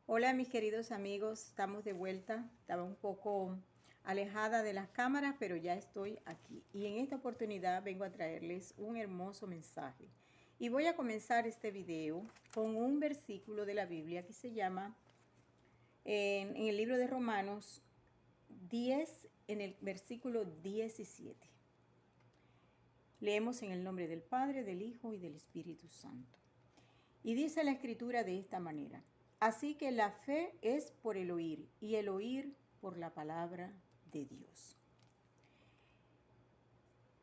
Hola mis queridos amigos, estamos de vuelta. Estaba un poco alejada de las cámaras, pero ya estoy aquí. Y en esta oportunidad vengo a traerles un hermoso mensaje. Y voy a comenzar este video con un versículo de la Biblia que se llama en el libro de Romanos 10, en el versículo 17. Leemos en el nombre del Padre, del Hijo y del Espíritu Santo. Y dice la Escritura de esta manera: así que la fe es por el oír, y el oír por la palabra de Dios.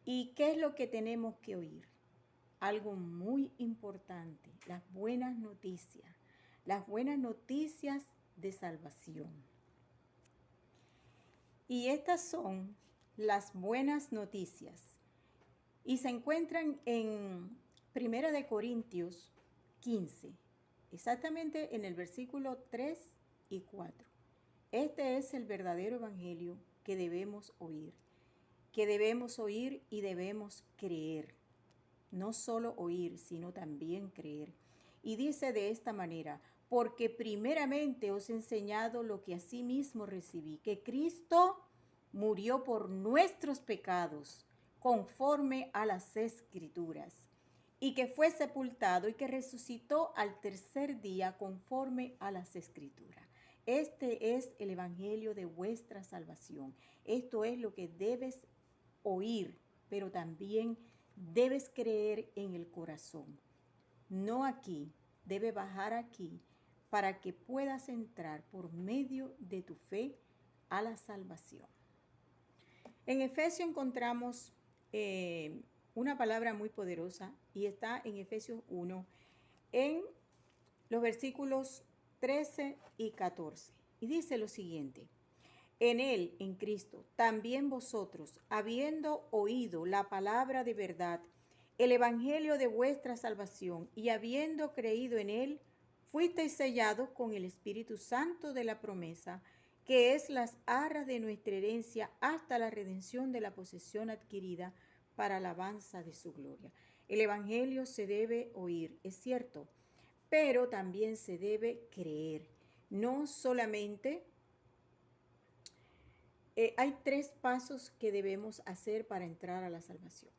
¿Y qué es lo que tenemos que oír? Algo muy importante, las buenas noticias de salvación. Y estas son las buenas noticias. Y se encuentran en 1 Corintios 15, exactamente en el versículo 3 y 4. Este es el verdadero evangelio que debemos oír y debemos creer. No solo oír, sino también creer. Y dice de esta manera: porque primeramente os he enseñado lo que asimismo recibí, que Cristo murió por nuestros pecados, conforme a las Escrituras, y que fue sepultado y que resucitó al tercer día, conforme a las Escrituras. Este es el evangelio de vuestra salvación. Esto es lo que debes oír, pero también debes creer en el corazón. No aquí, debe bajar aquí para que puedas entrar por medio de tu fe a la salvación. En Efesios encontramos una palabra muy poderosa y está en Efesios 1, en los versículos 13 y 14. Y dice lo siguiente: en él, en Cristo, también vosotros, habiendo oído la palabra de verdad, el evangelio de vuestra salvación, y habiendo creído en él, fuisteis sellados con el Espíritu Santo de la promesa, que es las arras de nuestra herencia hasta la redención de la posesión adquirida para alabanza de su gloria. El evangelio se debe oír, es cierto, pero también se debe creer. No solamente hay 3 pasos que debemos hacer para entrar a la salvación.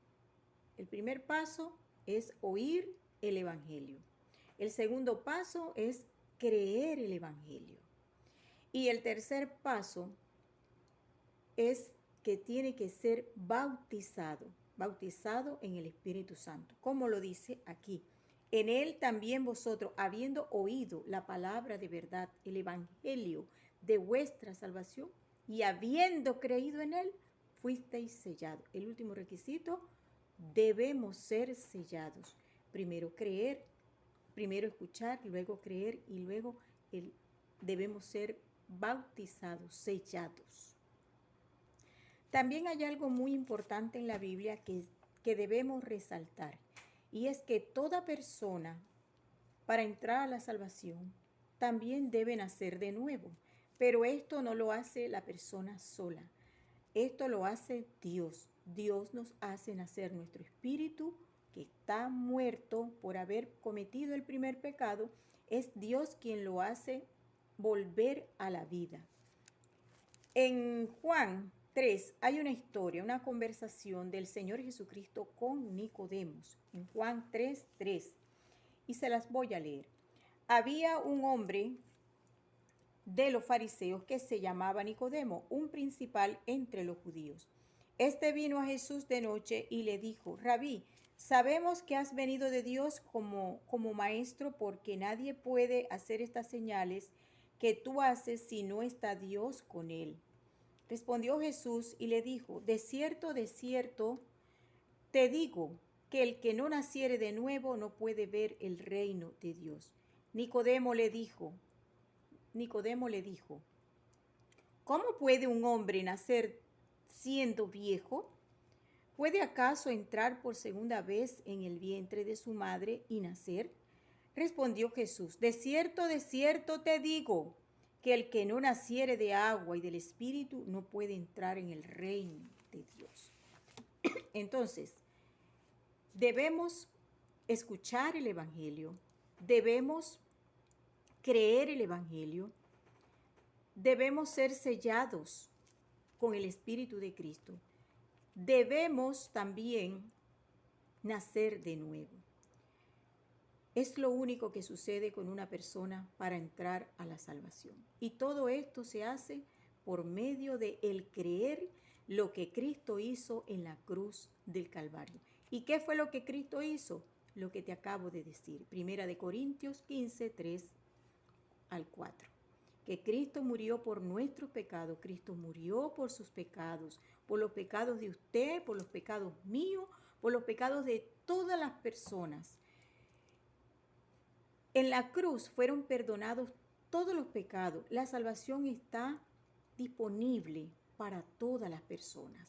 El primer paso es oír el evangelio. El segundo paso es creer el evangelio. Y el tercer paso es que tiene que ser bautizado en el Espíritu Santo, como lo dice aquí. En él también vosotros, habiendo oído la palabra de verdad, el evangelio de vuestra salvación, y habiendo creído en él, fuisteis sellados. El último requisito: debemos ser sellados. Primero creer, primero escuchar, luego creer, y luego debemos ser bautizados, sellados. También hay algo muy importante en la Biblia que debemos resaltar, y es que toda persona, para entrar a la salvación, también debe nacer de nuevo. Pero esto no lo hace la persona sola. Esto lo hace Dios. Dios nos hace nacer nuestro espíritu, que está muerto por haber cometido el primer pecado. Es Dios quien lo hace volver a la vida. En Juan 3 hay una historia, una conversación del Señor Jesucristo con Nicodemos. En Juan 3:3. Y se las voy a leer. Había un hombre de los fariseos que se llamaba Nicodemo, un principal entre los judíos. Este vino a Jesús de noche y le dijo: Rabí, sabemos que has venido de Dios como maestro, porque nadie puede hacer estas señales que tú haces si no está Dios con él. Respondió Jesús y le dijo: de cierto, te digo que el que no naciere de nuevo no puede ver el reino de Dios. Nicodemo le dijo: ¿cómo puede un hombre nacer siendo viejo? ¿Puede acaso entrar por segunda vez en el vientre de su madre y nacer? Respondió Jesús: de cierto te digo, que el que no naciere de agua y del Espíritu no puede entrar en el reino de Dios. Entonces, debemos escuchar el evangelio, debemos creer el Evangelio, debemos ser sellados con el Espíritu de Cristo. Debemos también nacer de nuevo. Es lo único que sucede con una persona para entrar a la salvación. Y todo esto se hace por medio de el creer lo que Cristo hizo en la cruz del Calvario. ¿Y qué fue lo que Cristo hizo? Lo que te acabo de decir. Primera de Corintios 15, 3 al 4. Que Cristo murió por nuestros pecados. Cristo murió por sus pecados. Por los pecados de usted, por los pecados míos, por los pecados de todas las personas. En la cruz fueron perdonados todos los pecados. La salvación está disponible para todas las personas.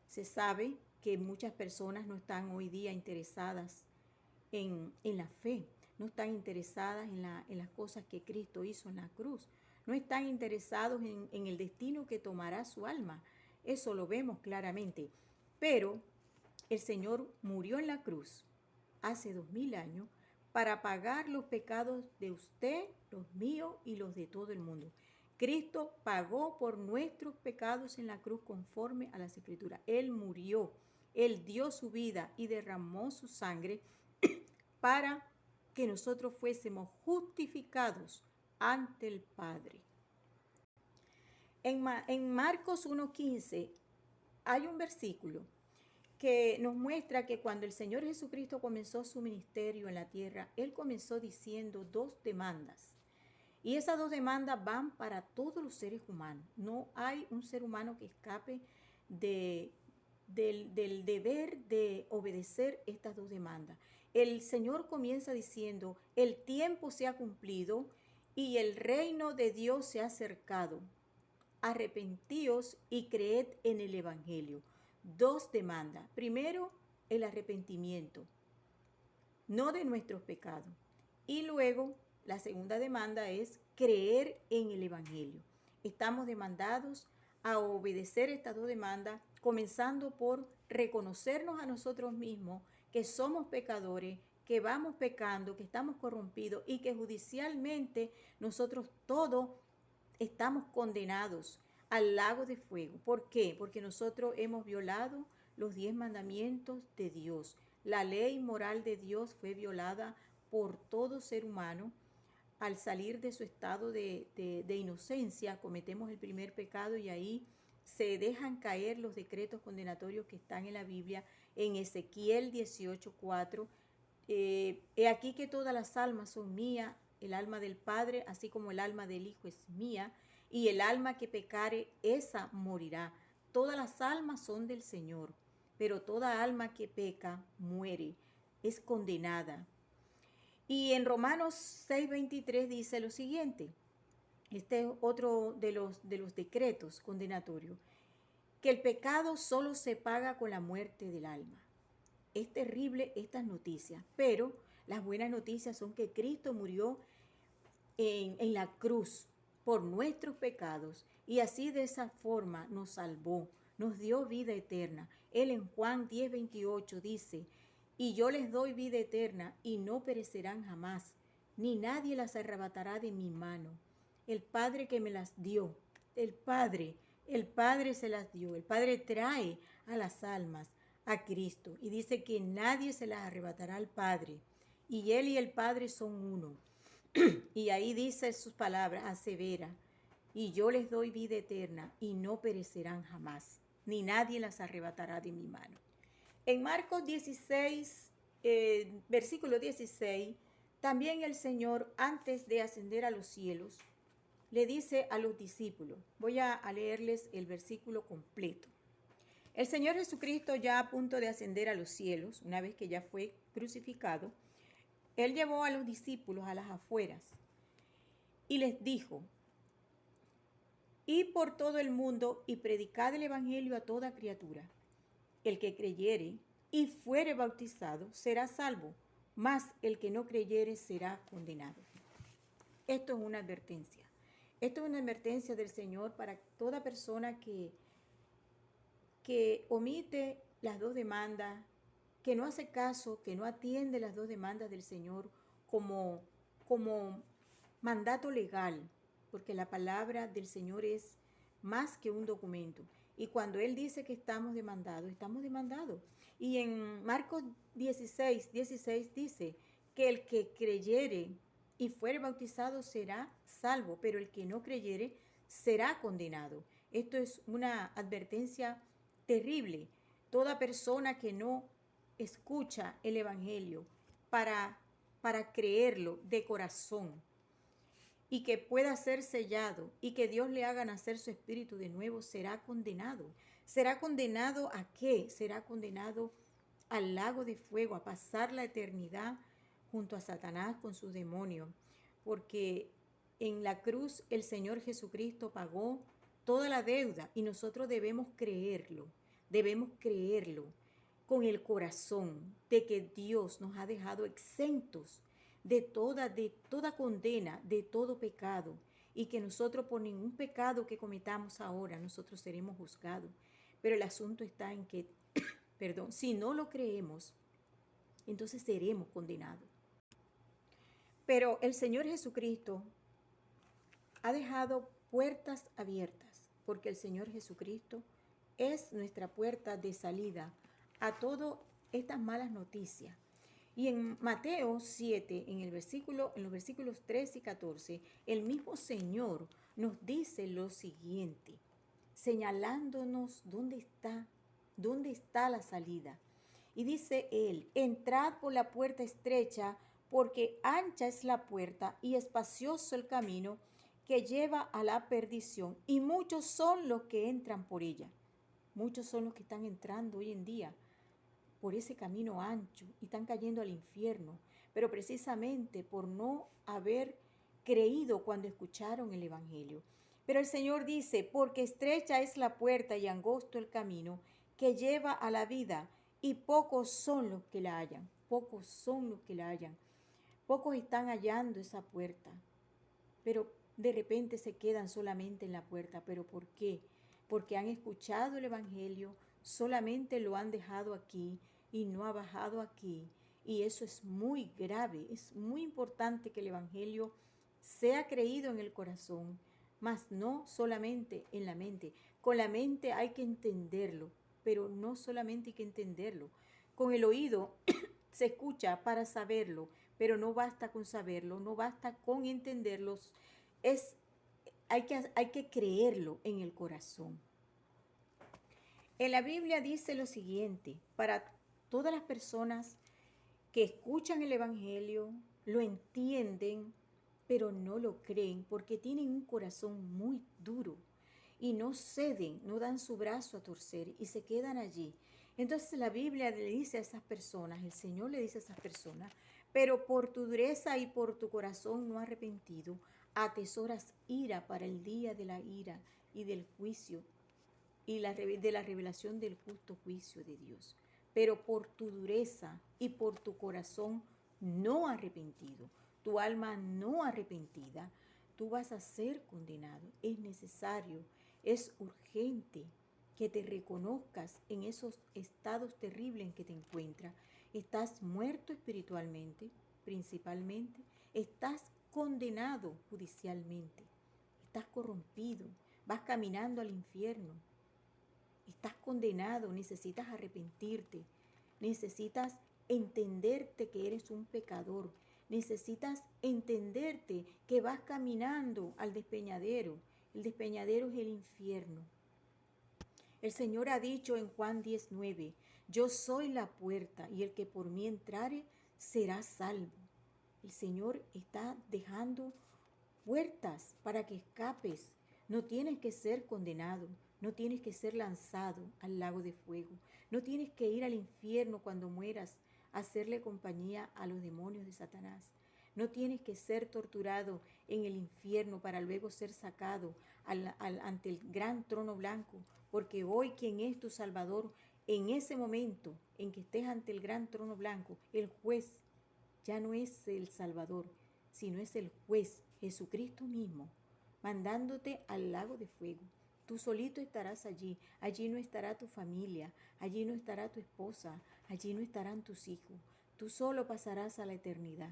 Se sabe que muchas personas no están hoy día interesadas en la fe, no están interesadas en las cosas que Cristo hizo en la cruz, no están interesados en el destino que tomará su alma. Eso lo vemos claramente. Pero el Señor murió en la cruz hace 2000 años para pagar los pecados de usted, los míos y los de todo el mundo. Cristo pagó por nuestros pecados en la cruz conforme a las Escrituras. Él murió, Él dio su vida y derramó su sangre para que nosotros fuésemos justificados ante el Padre. En Marcos 1:15 hay un versículo que nos muestra que cuando el Señor Jesucristo comenzó su ministerio en la tierra, Él comenzó diciendo 2 demandas. Y esas 2 demandas van para todos los seres humanos. No hay un ser humano que escape del deber de obedecer estas 2 demandas. El Señor comienza diciendo, el tiempo se ha cumplido y el reino de Dios se ha acercado. Arrepentíos y creed en el Evangelio. 2 demandas. Primero, el arrepentimiento, no de nuestros pecados. Y luego, la segunda demanda es creer en el Evangelio. Estamos demandados a obedecer estas 2 demandas, comenzando por reconocernos a nosotros mismos que somos pecadores, que vamos pecando, que estamos corrompidos y que judicialmente nosotros todos estamos condenados al lago de fuego. ¿Por qué? Porque nosotros hemos violado los 10 mandamientos de Dios. La ley moral de Dios fue violada por todo ser humano. Al salir de su estado de inocencia, cometemos el primer pecado y ahí se dejan caer los decretos condenatorios que están en la Biblia, en Ezequiel 18:4. He aquí que todas las almas son mías, el alma del Padre, así como el alma del Hijo es mía, y el alma que pecare, esa morirá. Todas las almas son del Señor, pero toda alma que peca muere, es condenada. Y en Romanos 6:23 dice lo siguiente, este es otro de los decretos condenatorios, que el pecado solo se paga con la muerte del alma. Es terrible estas noticias, pero las buenas noticias son que Cristo murió en la cruz por nuestros pecados y así de esa forma nos salvó, nos dio vida eterna. Él en Juan 10:28 dice, y yo les doy vida eterna y no perecerán jamás, ni nadie las arrebatará de mi mano. El Padre que me las dio, el Padre se las dio. El Padre trae a las almas a Cristo y dice que nadie se las arrebatará al Padre. Y Él y el Padre son uno. Y ahí dice sus palabras, asevera, y yo les doy vida eterna y no perecerán jamás, ni nadie las arrebatará de mi mano. En Marcos 16, versículo 16, también el Señor, antes de ascender a los cielos, le dice a los discípulos, voy a leerles el versículo completo. El Señor Jesucristo, ya a punto de ascender a los cielos, una vez que ya fue crucificado, Él llevó a los discípulos a las afueras y les dijo, id por todo el mundo y predicad el evangelio a toda criatura. El que creyere y fuere bautizado será salvo, mas el que no creyere será condenado. Esto es una advertencia. Esto es una advertencia del Señor para toda persona que omite las 2 demandas, que no hace caso, que no atiende las 2 demandas del Señor como mandato legal, porque la palabra del Señor es más que un documento. Y cuando Él dice que estamos demandados, estamos demandados. Y en Marcos 16:16 dice que el que creyere y fuere bautizado será salvo, pero el que no creyere será condenado. Esto es una advertencia terrible. Toda persona que no escucha el Evangelio para creerlo de corazón y que pueda ser sellado y que Dios le haga nacer su espíritu de nuevo, será condenado. ¿Será condenado a qué? Será condenado al lago de fuego, a pasar la eternidad junto a Satanás con sus demonios. Porque en la cruz el Señor Jesucristo pagó toda la deuda y nosotros debemos creerlo con el corazón de que Dios nos ha dejado exentos de toda condena, de todo pecado, y que nosotros por ningún pecado que cometamos ahora, nosotros seremos juzgados. Pero el asunto está en que, perdón, si no lo creemos, entonces seremos condenados. Pero el Señor Jesucristo ha dejado puertas abiertas, porque el Señor Jesucristo es nuestra puerta de salida a todas estas malas noticias. Y en Mateo 7, en los versículos 13 y 14, el mismo Señor nos dice lo siguiente, señalándonos dónde está la salida. Y dice Él, entrad por la puerta estrecha, porque ancha es la puerta y espacioso el camino que lleva a la perdición, y muchos son los que entran por ella. Muchos son los que están entrando hoy en día por ese camino ancho y están cayendo al infierno, pero precisamente por no haber creído cuando escucharon el Evangelio. Pero el Señor dice, porque estrecha es la puerta y angosto el camino que lleva a la vida, y pocos son los que la hallan, pocos son los que la hallan. Pocos están hallando esa puerta, pero de repente se quedan solamente en la puerta. ¿Pero por qué? Porque han escuchado el Evangelio, solamente lo han dejado aquí y no ha bajado aquí. Y eso es muy grave. Es muy importante que el Evangelio sea creído en el corazón, mas no solamente en la mente. Con la mente hay que entenderlo, pero no solamente hay que entenderlo. Con el oído se escucha para saberlo, pero no basta con saberlo, no basta con entenderlos. Hay que creerlo en el corazón. En la Biblia dice lo siguiente, para todas las personas que escuchan el Evangelio, lo entienden, pero no lo creen porque tienen un corazón muy duro y no ceden, no dan su brazo a torcer y se quedan allí. Entonces la Biblia le dice a esas personas, el Señor le dice a esas personas, pero por tu dureza y por tu corazón no arrepentido, atesoras ira para el día de la ira y del juicio y de la revelación del justo juicio de Dios. Pero por tu dureza y por tu corazón no arrepentido, tu alma no arrepentida, tú vas a ser condenado. Es necesario, es urgente que te reconozcas en esos estados terribles en que te encuentras. Estás muerto espiritualmente, principalmente. Estás condenado judicialmente. Estás corrompido. Vas caminando al infierno. Estás condenado, necesitas arrepentirte, necesitas entenderte que eres un pecador, necesitas entenderte que vas caminando al despeñadero. El despeñadero es el infierno. El Señor ha dicho en Juan 19, yo soy la puerta y el que por mí entrare será salvo. El Señor está dejando puertas para que escapes. No tienes que ser condenado, no tienes que ser lanzado al lago de fuego, no tienes que ir al infierno cuando mueras a hacerle compañía a los demonios de Satanás. No tienes que ser torturado en el infierno para luego ser sacado ante el gran trono blanco, porque hoy quien es tu Salvador, en ese momento en que estés ante el gran trono blanco, el juez ya no es el Salvador, sino es el juez, Jesucristo mismo, mandándote al lago de fuego. Tú solito estarás allí, allí no estará tu familia, allí no estará tu esposa, allí no estarán tus hijos. Tú solo pasarás a la eternidad.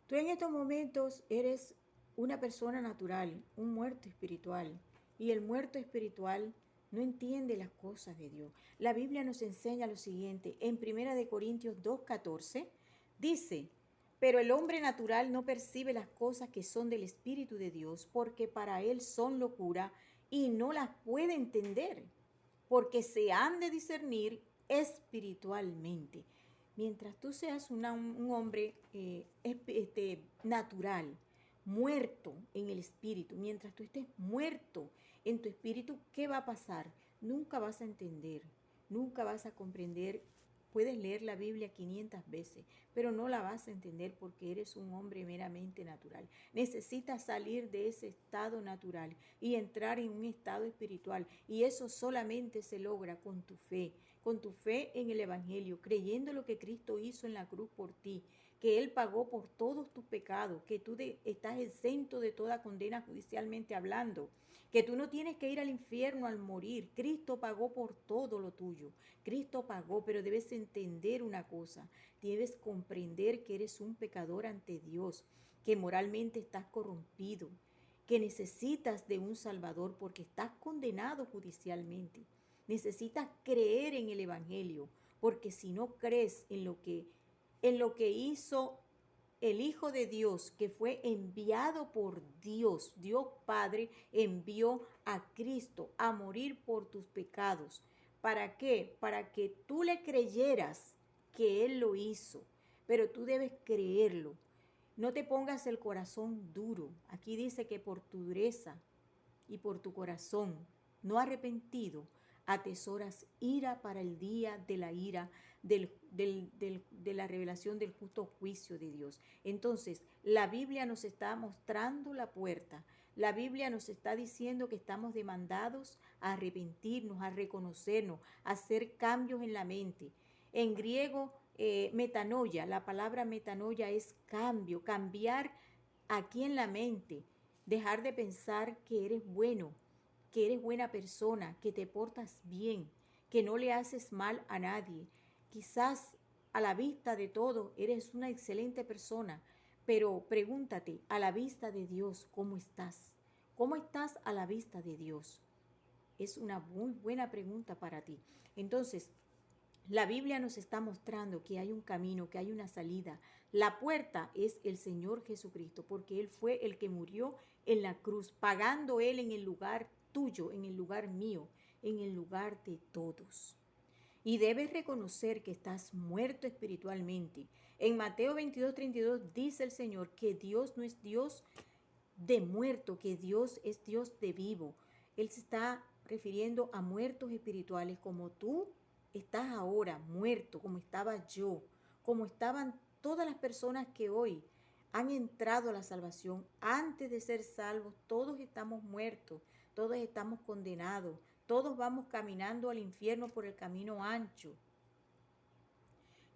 Tú en estos momentos eres una persona natural, un muerto espiritual. Y el muerto espiritual no entiende las cosas de Dios. La Biblia nos enseña lo siguiente. En 1 Corintios 2:14 dice, pero el hombre natural no percibe las cosas que son del Espíritu de Dios, porque para él son locura y no las puede entender, porque se han de discernir espiritualmente. Mientras tú seas un hombre natural, muerto en el espíritu, mientras tú estés muerto en tu espíritu, ¿qué va a pasar? Nunca vas a entender, nunca vas a comprender. Puedes leer la Biblia 500 veces, pero no la vas a entender porque eres un hombre meramente natural. Necesitas salir de ese estado natural y entrar en un estado espiritual. Y eso solamente se logra con tu fe en el Evangelio, creyendo lo que Cristo hizo en la cruz por ti, que Él pagó por todos tus pecados, que tú estás exento de toda condena judicialmente hablando, que tú no tienes que ir al infierno al morir. Cristo pagó por todo lo tuyo. Cristo pagó, pero debes entender una cosa. Debes comprender que eres un pecador ante Dios, que moralmente estás corrompido, que necesitas de un Salvador porque estás condenado judicialmente. Necesitas creer en el Evangelio, porque si no crees en lo que hizo el Hijo de Dios, que fue enviado por Dios, Dios Padre envió a Cristo a morir por tus pecados. ¿Para qué? Para que tú le creyeras que Él lo hizo, pero tú debes creerlo. No te pongas el corazón duro. Aquí dice que por tu dureza y por tu corazón no arrepentido, atesoras ira para el día de la ira, de la revelación del justo juicio de Dios. Entonces, la Biblia nos está mostrando la puerta. La Biblia nos está diciendo que estamos demandados a arrepentirnos, a reconocernos, a hacer cambios en la mente. En griego, metanoia, la palabra metanoia es cambio, cambiar aquí en la mente, dejar de pensar que eres bueno, que eres buena persona, que te portas bien, que no le haces mal a nadie. Quizás a la vista de todo eres una excelente persona, pero pregúntate, a la vista de Dios, ¿cómo estás? ¿Cómo estás a la vista de Dios? Es una muy buena pregunta para ti. Entonces, la Biblia nos está mostrando que hay un camino, que hay una salida. La puerta es el Señor Jesucristo, porque Él fue el que murió en la cruz, pagando Él en el lugar tuyo, en el lugar mío, en el lugar de todos. Y debes reconocer que estás muerto espiritualmente. En Mateo 22:32 dice el Señor que Dios no es Dios de muerto, que Dios es Dios de vivo. Él se está refiriendo a muertos espirituales como tú estás ahora, muerto, como estaba yo, como estaban todas las personas que hoy han entrado a la salvación. Antes de ser salvos, todos estamos muertos, todos estamos condenados, todos vamos caminando al infierno por el camino ancho.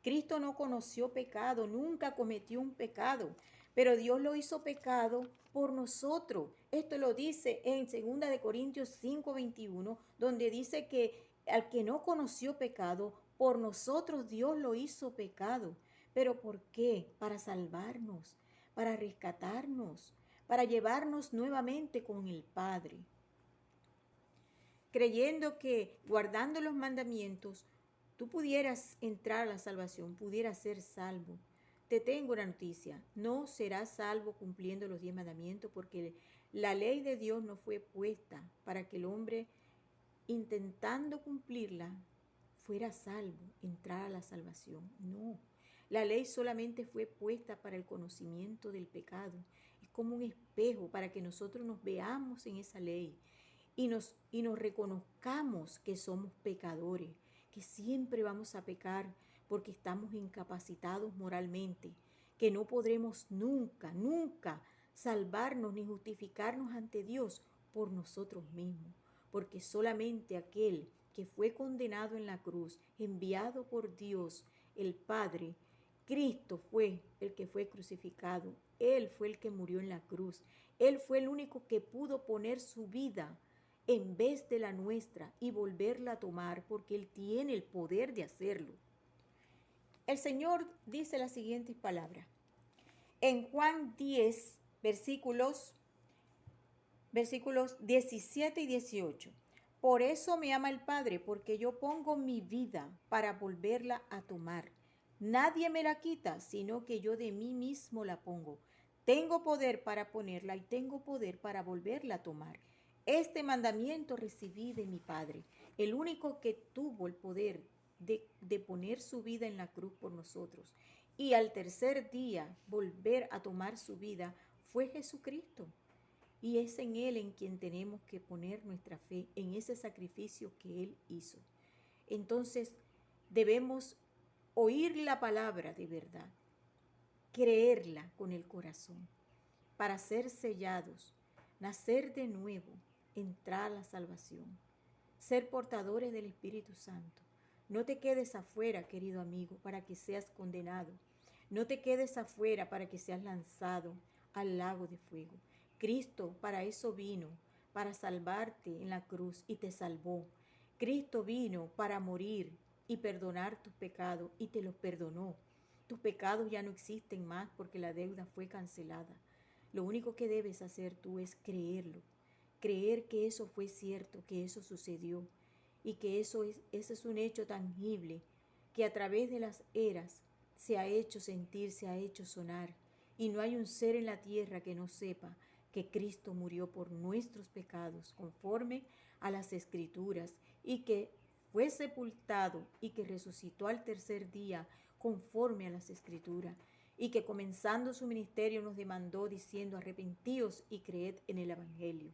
Cristo no conoció pecado, nunca cometió un pecado, pero Dios lo hizo pecado por nosotros. Esto lo dice en 2 Corintios 5:21, donde dice que al que no conoció pecado, por nosotros Dios lo hizo pecado. ¿Pero por qué? Para salvarnos, para rescatarnos, para llevarnos nuevamente con el Padre. Creyendo que guardando los mandamientos, tú pudieras entrar a la salvación, pudieras ser salvo. Te tengo una noticia, no serás salvo cumpliendo los 10 mandamientos, porque la ley de Dios no fue puesta para que el hombre, intentando cumplirla, fuera salvo, entrar a la salvación. No, la ley solamente fue puesta para el conocimiento del pecado. Es como un espejo para que nosotros nos veamos en esa ley y nos reconozcamos que somos pecadores, que siempre vamos a pecar porque estamos incapacitados moralmente, que no podremos nunca, nunca salvarnos ni justificarnos ante Dios por nosotros mismos, porque solamente aquel que fue condenado en la cruz, enviado por Dios, el Padre, Cristo fue el que fue crucificado, Él fue el que murió en la cruz, Él fue el único que pudo poner su vida en vez de la nuestra y volverla a tomar, porque Él tiene el poder de hacerlo. El Señor dice las siguientes palabras. en Juan 10, versículos 17 y 18. Por eso me ama el Padre, porque yo pongo mi vida para volverla a tomar. Nadie me la quita, sino que yo de mí mismo la pongo. Tengo poder para ponerla y tengo poder para volverla a tomar. Este mandamiento recibí de mi Padre, el único que tuvo el poder de poner su vida en la cruz por nosotros y al tercer día volver a tomar su vida fue Jesucristo. Y es en Él en quien tenemos que poner nuestra fe, en ese sacrificio que Él hizo. Entonces debemos oír la palabra de verdad, creerla con el corazón, para ser sellados, nacer de nuevo, entrar a la salvación, ser portadores del Espíritu Santo. No te quedes afuera, querido amigo, para que seas condenado. No te quedes afuera para que seas lanzado al lago de fuego. Cristo para eso vino, para salvarte en la cruz y te salvó. Cristo vino para morir y perdonar tus pecados y te los perdonó. Tus pecados ya no existen más porque la deuda fue cancelada. Lo único que debes hacer tú es creerlo, creer que eso fue cierto, que eso sucedió y que ese es un hecho tangible que a través de las eras se ha hecho sentir, se ha hecho sonar. Y no hay un ser en la tierra que no sepa que Cristo murió por nuestros pecados conforme a las Escrituras y que fue sepultado y que resucitó al tercer día conforme a las Escrituras y que comenzando su ministerio nos demandó diciendo arrepentíos y creed en el Evangelio.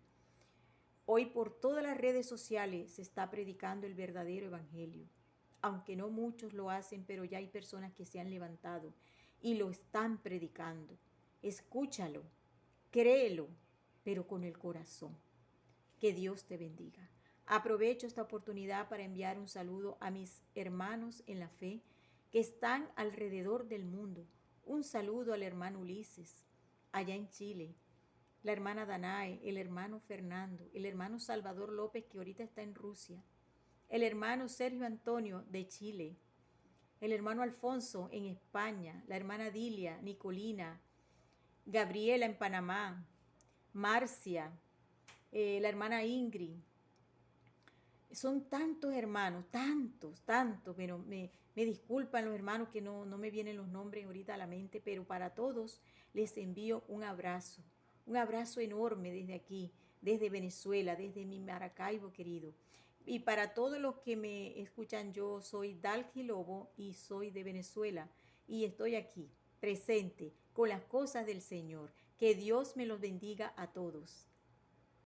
Hoy por todas las redes sociales se está predicando el verdadero evangelio. Aunque no muchos lo hacen, pero ya hay personas que se han levantado y lo están predicando. Escúchalo, créelo, pero con el corazón. Que Dios te bendiga. Aprovecho esta oportunidad para enviar un saludo a mis hermanos en la fe que están alrededor del mundo. Un saludo al hermano Ulises, allá en Chile, la hermana Danae, el hermano Fernando, el hermano Salvador López, que ahorita está en Rusia, el hermano Sergio Antonio de Chile, el hermano Alfonso en España, la hermana Dilia, Nicolina, Gabriela en Panamá, Marcia, la hermana Ingrid. Son tantos hermanos, tantos, pero me disculpan los hermanos que no me vienen los nombres ahorita a la mente, pero para todos les envío un abrazo enorme desde aquí, desde Venezuela, desde mi Maracaibo querido. Y para todos los que me escuchan, yo soy Dalgi Lobo y soy de Venezuela y estoy aquí, presente, con las cosas del Señor. Que Dios me los bendiga a todos.